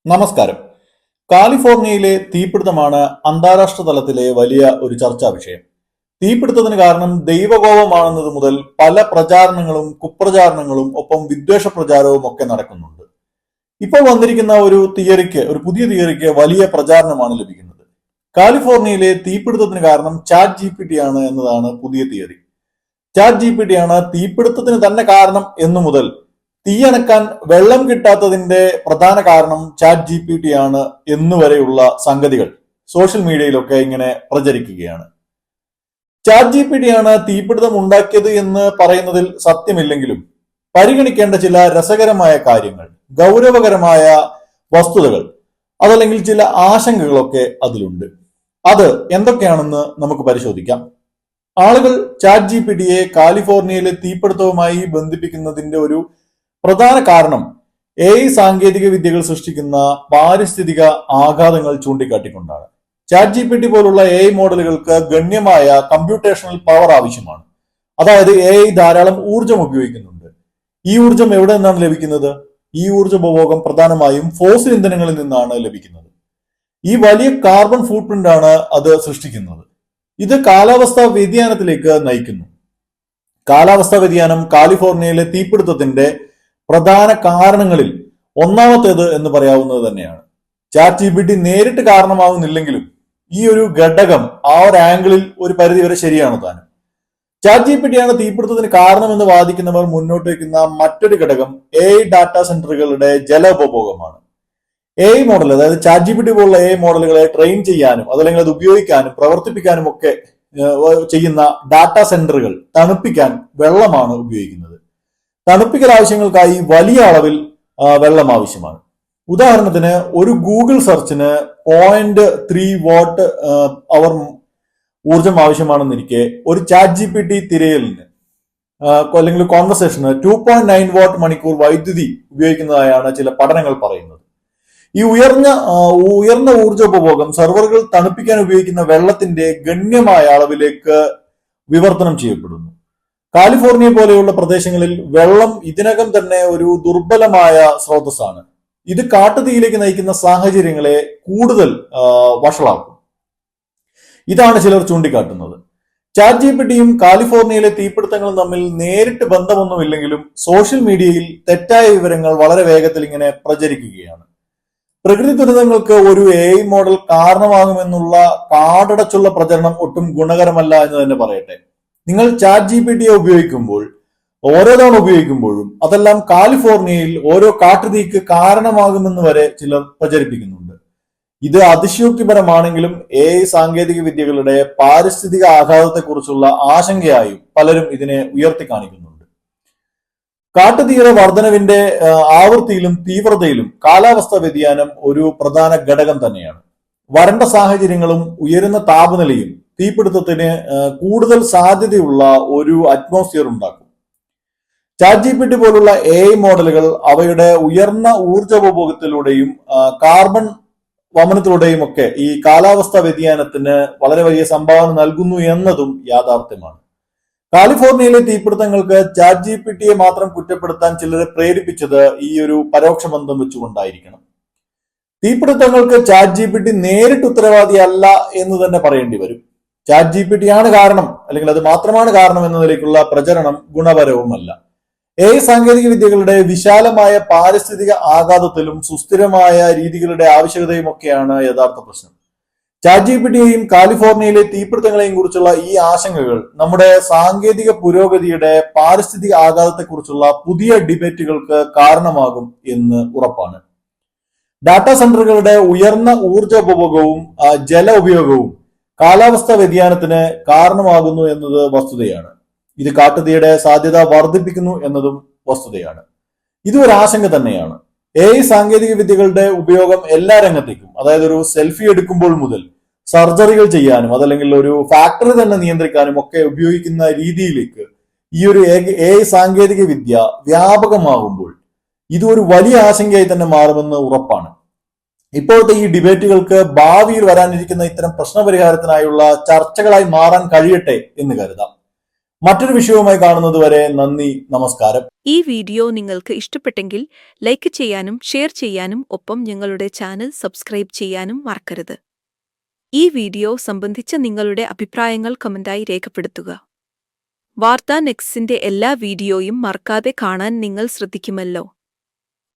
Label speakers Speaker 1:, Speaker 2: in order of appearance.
Speaker 1: നമസ്കാരം. കാലിഫോർണിയയിലെ തീപിടുത്തമാണ് അന്താരാഷ്ട്ര തലത്തിലെ വലിയ ഒരു ചർച്ചാ വിഷയം. തീപിടുത്തത്തിന് കാരണം ദൈവകോപമാണെന്നത് മുതൽ പല പ്രചാരണങ്ങളും കുപ്രചാരണങ്ങളും ഒപ്പം വിദ്വേഷ പ്രചാരവും ഒക്കെ നടക്കുന്നുണ്ട്. ഇപ്പോൾ വന്നിരിക്കുന്ന ഒരു പുതിയ തിയറിക്ക് വലിയ പ്രചാരണമാണ് ലഭിക്കുന്നത്. കാലിഫോർണിയയിലെ തീപിടുത്തത്തിന് കാരണം ചാറ്റ് ജിപിടി ആണ് എന്നതാണ് പുതിയ തിയറി. ചാറ്റ് ജിപിടി ആണ് തീപിടുത്തത്തിന് തന്നെ കാരണം എന്നു മുതൽ തീയണക്കാൻ വെള്ളം കിട്ടാത്തതിന്റെ പ്രധാന കാരണം ചാറ്റ് ജിപിടി ആണ് എന്നുവരെയുള്ള സംഗതികൾ സോഷ്യൽ മീഡിയയിലൊക്കെ ഇങ്ങനെ പ്രചരിക്കുകയാണ്. ചാറ്റ് ജിപിടി ആണ് തീപിടുത്തം ഉണ്ടാക്കിയത് എന്ന് പറയുന്നതിൽ സത്യമില്ലെങ്കിലും പരിഗണിക്കേണ്ട ചില രസകരമായ കാര്യങ്ങൾ, ഗൗരവകരമായ വസ്തുതകൾ, അതല്ലെങ്കിൽ ചില ആശങ്കകളൊക്കെ അതിലുണ്ട്. അത് എന്തൊക്കെയാണെന്ന് നമുക്ക് പരിശോധിക്കാം. ആളുകൾ ചാറ്റ് ജിപിടിയെ കാലിഫോർണിയയിലെ തീപിടുത്തവുമായി ബന്ധിപ്പിക്കുന്നതിന്റെ ഒരു പ്രധാന കാരണം AI സാങ്കേതിക വിദ്യകൾ സൃഷ്ടിക്കുന്ന പാരിസ്ഥിതിക ആഘാതങ്ങൾ ചൂണ്ടിക്കാട്ടിക്കൊണ്ടാണ്. ചാറ്റ് ജിപിടി പോലുള്ള AI മോഡലുകൾക്ക് ഗണ്യമായ കമ്പ്യൂട്ടേഷണൽ പവർ ആവശ്യമാണ്. അതായത് AI ധാരാളം ഊർജം ഉപയോഗിക്കുന്നുണ്ട്. ഈ ഊർജം എവിടെ നിന്നാണ് ലഭിക്കുന്നത്? ഈ ഊർജ ഉപഭോഗം പ്രധാനമായും ഫോസിൽ ഇന്ധനങ്ങളിൽ നിന്നാണ് ലഭിക്കുന്നത്. ഈ വലിയ കാർബൺ ഫുട് പ്രിന്റ് ആണ് അത് സൃഷ്ടിക്കുന്നത്. ഇത് കാലാവസ്ഥാ വ്യതിയാനത്തിലേക്ക് നയിക്കുന്നു. കാലാവസ്ഥാ വ്യതിയാനം കാലിഫോർണിയയിലെ തീപിടുത്തത്തിന്റെ പ്രധാന കാരണങ്ങളിൽ ഒന്നാമത്തേത് എന്ന് പറയാവുന്നത് തന്നെയാണ്. ചാറ്റ് ജിപിടി നേരിട്ട് കാരണമാവുന്നില്ലെങ്കിലും ഈ ഒരു ഘടകം ആ ഒരു ആംഗിളിൽ ഒരു പരിധിവരെ ശരിയാണ് താനും. ചാറ്റ് ജിപിടിയാണ് തീപിടുത്തത്തിന് കാരണമെന്ന് വാദിക്കുന്നവർ മുന്നോട്ട് വയ്ക്കുന്ന മറ്റൊരു ഘടകം AI ഡാറ്റാ സെന്ററുകളുടെ ജല ഉപഭോഗമാണ്. AI മോഡൽ, അതായത് ചാറ്റ് ജിപിടി പോലുള്ള AI മോഡലുകളെ ട്രെയിൻ ചെയ്യാനും അതല്ലെങ്കിൽ അത് ഉപയോഗിക്കാനും പ്രവർത്തിപ്പിക്കാനും ഒക്കെ ചെയ്യുന്ന ഡാറ്റാ സെന്ററുകൾ തണുപ്പിക്കാൻ വെള്ളമാണ് ഉപയോഗിക്കുന്നത്. തണുപ്പിക്കൽ ആവശ്യങ്ങൾക്കായി വലിയ അളവിൽ വെള്ളം ആവശ്യമാണ്. ഉദാഹരണത്തിന് ഒരു ഗൂഗിൾ സെർച്ചിന് 0.3 വാട്ട് അവർ ഊർജം ആവശ്യമാണെന്നിരിക്കെ ഒരു ചാറ്റ് ജിപിടി തിരയലിന് അല്ലെങ്കിൽ കോൺവെർസേഷന് 2.9 വാട്ട് മണിക്കൂർ വൈദ്യുതി ഉപയോഗിക്കുന്നതായാണ് ചില പഠനങ്ങൾ പറയുന്നത്. ഈ ഉയർന്ന ഊർജ ഉപഭോഗം സെർവറുകൾ തണുപ്പിക്കാൻ ഉപയോഗിക്കുന്ന വെള്ളത്തിന്റെ ഗണ്യമായ അളവിലേക്ക് വിവർത്തനം ചെയ്യപ്പെടുന്നു. കാലിഫോർണിയ പോലെയുള്ള പ്രദേശങ്ങളിൽ വെള്ളം ഇതിനകം തന്നെ ഒരു ദുർബലമായ സ്രോതസ്സാണ്. ഇത് കാട്ടുതീയിലേക്ക് നയിക്കുന്ന സാഹചര്യങ്ങളെ കൂടുതൽ വഷളാക്കും. ഇതാണ് ചിലർ ചൂണ്ടിക്കാട്ടുന്നത്. ചാറ്റ് ജിപിടിയും കാലിഫോർണിയയിലെ തീപിടുത്തങ്ങളും തമ്മിൽ നേരിട്ട് ബന്ധമൊന്നുമില്ലെങ്കിലും സോഷ്യൽ മീഡിയയിൽ തെറ്റായ വിവരങ്ങൾ വളരെ വേഗത്തിൽ ഇങ്ങനെ പ്രചരിക്കുകയാണ്. പ്രകൃതി ദുരന്തങ്ങൾക്ക് ഒരു AI മോഡൽ കാരണമാകുമെന്നുള്ള കാടടച്ചുള്ള പ്രചരണം ഒട്ടും ഗുണകരമല്ല എന്ന് തന്നെ പറയട്ടെ. നിങ്ങൾ ചാറ്റ് ജിപിടിയെ ഓരോ തവണ ഉപയോഗിക്കുമ്പോഴും അതെല്ലാം കാലിഫോർണിയയിൽ ഓരോ കാട്ടുതീക്ക് കാരണമാകുമെന്ന് വരെ ചിലർ പ്രചരിപ്പിക്കുന്നുണ്ട്. ഇത് അതിശയോക്തിപരമാണെങ്കിലും AI സാങ്കേതിക വിദ്യകളുടെ പാരിസ്ഥിതിക ആഘാതത്തെക്കുറിച്ചുള്ള ആശങ്കയായും പലരും ഇതിനെ ഉയർത്തി കാണിക്കുന്നുണ്ട്. കാട്ടുതീയുടെ വർധനവിന്റെ ആവൃത്തിയിലും തീവ്രതയിലും കാലാവസ്ഥാ വ്യതിയാനം ഒരു പ്രധാന ഘടകം തന്നെയാണ്. വരണ്ട സാഹചര്യങ്ങളും ഉയരുന്ന താപനിലയും തീപിടുത്തത്തിന് കൂടുതൽ സാധ്യതയുള്ള ഒരു അറ്റ്മോസ്ഫിയർ ഉണ്ടാക്കും. ചാറ്റ് ജിപിടി പോലുള്ള AI മോഡലുകൾ അവയുടെ ഉയർന്ന ഊർജ ഉപഭോഗത്തിലൂടെയും കാർബൺ വമനത്തിലൂടെയും ഒക്കെ ഈ കാലാവസ്ഥാ വ്യതിയാനത്തിന് വളരെ വലിയ സംഭാവന നൽകുന്നു എന്നതും യാഥാർത്ഥ്യമാണ്. കാലിഫോർണിയയിലെ തീപിടുത്തങ്ങൾക്ക് ചാറ്റ് ജിപിടിയെ മാത്രം കുറ്റപ്പെടുത്താൻ ചിലരെ പ്രേരിപ്പിച്ചത് ഈ ഒരു പരോക്ഷ ബന്ധം വെച്ചുകൊണ്ടായിരിക്കണം. തീപിടുത്തങ്ങൾക്ക് ചാറ്റ് ജിപിടി നേരിട്ട് ഉത്തരവാദിയല്ല എന്ന് തന്നെ പറയേണ്ടി വരും. ചാറ്റ് ജിപിടി ആണ് കാരണം അല്ലെങ്കിൽ അത് മാത്രമാണ് കാരണം എന്നതിലേക്കുള്ള പ്രചരണം ഗുണപരവുമല്ല. AI സാങ്കേതിക വിദ്യകളുടെ വിശാലമായ പാരിസ്ഥിതിക ആഘാതത്തിലും സുസ്ഥിരമായ രീതികളുടെ ആവശ്യകതയും ഒക്കെയാണ് യഥാർത്ഥ പ്രശ്നം. ചാറ്റ് ജിപിടിയെയും കാലിഫോർണിയയിലെ തീപിടുത്തങ്ങളെയും കുറിച്ചുള്ള ഈ ആശങ്കകൾ നമ്മുടെ സാങ്കേതിക പുരോഗതിയുടെ പാരിസ്ഥിതിക ആഘാതത്തെക്കുറിച്ചുള്ള പുതിയ ഡിബേറ്റുകൾക്ക് കാരണമാകും എന്ന് ഉറപ്പാണ്. ഡാറ്റാ സെന്ററുകളുടെ ഉയർന്ന ഊർജ ഉപഭോഗവും ജല ഉപയോഗവും കാലാവസ്ഥാ വ്യതിയാനത്തിന് കാരണമാകുന്നു എന്നത് വസ്തുതയാണ്. ഇത് കാട്ടുതീയുടെ സാധ്യത വർദ്ധിപ്പിക്കുന്നു എന്നതും വസ്തുതയാണ്. ഇത് ഒരു ആശങ്ക തന്നെയാണ്. AI സാങ്കേതിക വിദ്യകളുടെ ഉപയോഗം എല്ലാ രംഗത്തേക്കും, അതായത് ഒരു സെൽഫി എടുക്കുമ്പോൾ മുതൽ സർജറികൾ ചെയ്യാനും അതല്ലെങ്കിൽ ഒരു ഫാക്ടറി തന്നെ നിയന്ത്രിക്കാനും ഒക്കെ ഉപയോഗിക്കുന്ന രീതിയിലേക്ക് ഈ ഒരു AI സാങ്കേതിക വിദ്യ വ്യാപകമാകുമ്പോൾ ഇത് ഒരു വലിയ ആശങ്കയായി തന്നെ മാറുമെന്ന് ഉറപ്പാണ്. ഇപ്പോഴത്തെ ഈ ഡിബേറ്റുകൾക്ക് ഭാവിയിൽ വരാനിരിക്കുന്ന ഇത്തരം പ്രശ്നപരിഹാരത്തിനായുള്ള ചർച്ചകളായി മാറാൻ കഴിയട്ടെ എന്ന് കരുതാം. മറ്റൊരു വിഷയവുമായി കാണുന്നത് വരെ നന്ദി, നമസ്കാരം.
Speaker 2: ഈ വീഡിയോ നിങ്ങൾക്ക് ഇഷ്ടപ്പെട്ടെങ്കിൽ ലൈക്ക് ചെയ്യാനും ഷെയർ ചെയ്യാനും ഒപ്പം ഞങ്ങളുടെ ചാനൽ സബ്സ്ക്രൈബ് ചെയ്യാനും മറക്കരുത്. ഈ വീഡിയോ സംബന്ധിച്ച നിങ്ങളുടെ അഭിപ്രായങ്ങൾ കമന്റായി രേഖപ്പെടുത്തുക. വാർത്താ നെക്സ്റ്റിന്റെ എല്ലാ വീഡിയോയും മറക്കാതെ കാണാൻ നിങ്ങൾ ശ്രദ്ധിക്കുമല്ലോ.